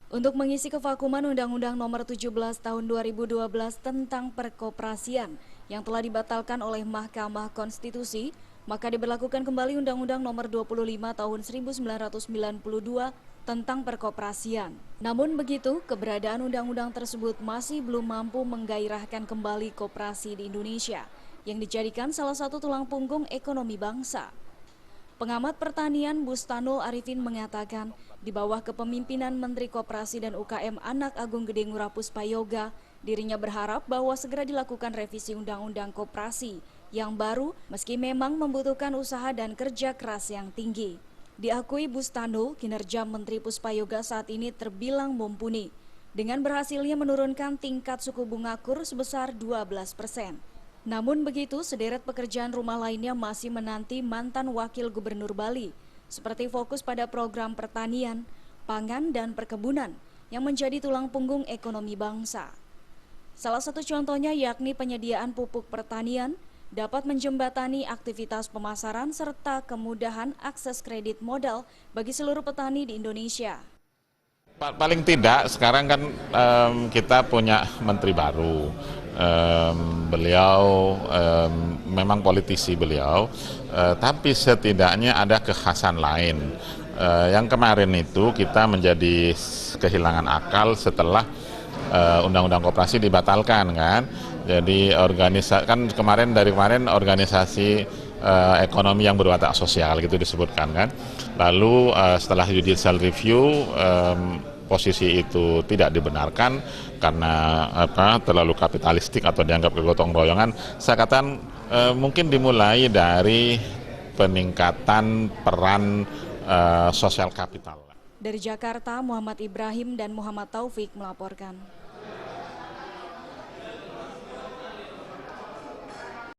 Untuk mengisi kevakuman Undang-Undang Nomor 17 Tahun 2012 tentang perkoperasian yang telah dibatalkan oleh Mahkamah Konstitusi, maka diberlakukan kembali Undang-Undang Nomor 25 Tahun 1992 tentang perkoperasian. Namun begitu, keberadaan undang-undang tersebut masih belum mampu menggairahkan kembali koperasi di Indonesia, yang dijadikan salah satu tulang punggung ekonomi bangsa. Pengamat pertanian Bustanul Arifin mengatakan, di bawah kepemimpinan Menteri Koperasi dan UKM Anak Agung Gede Ngurah Puspayoga, dirinya berharap bahwa segera dilakukan revisi Undang-Undang Koperasi yang baru meski memang membutuhkan usaha dan kerja keras yang tinggi. Diakui Bustanul, kinerja Menteri Puspayoga saat ini terbilang mumpuni dengan berhasilnya menurunkan tingkat suku bunga KUR sebesar 12%. Namun begitu, sederet pekerjaan rumah lainnya masih menanti mantan wakil gubernur Bali, seperti fokus pada program pertanian, pangan, dan perkebunan yang menjadi tulang punggung ekonomi bangsa. Salah satu contohnya yakni penyediaan pupuk pertanian dapat menjembatani aktivitas pemasaran serta kemudahan akses kredit modal bagi seluruh petani di Indonesia. Paling tidak sekarang kan kita punya menteri baru. Beliau memang politisi beliau, tapi setidaknya ada kekhasan lain. Yang kemarin itu kita menjadi kehilangan akal setelah Undang-Undang Koperasi dibatalkan kan. Jadi kan dari kemarin organisasi ekonomi yang berwatak sosial gitu disebutkan kan. Lalu setelah judicial review posisi itu tidak dibenarkan karena terlalu kapitalistik atau dianggap kegotong royongan. Saya katakan mungkin dimulai dari peningkatan peran sosial kapital. Dari Jakarta, Muhammad Ibrahim dan Muhammad Taufik melaporkan.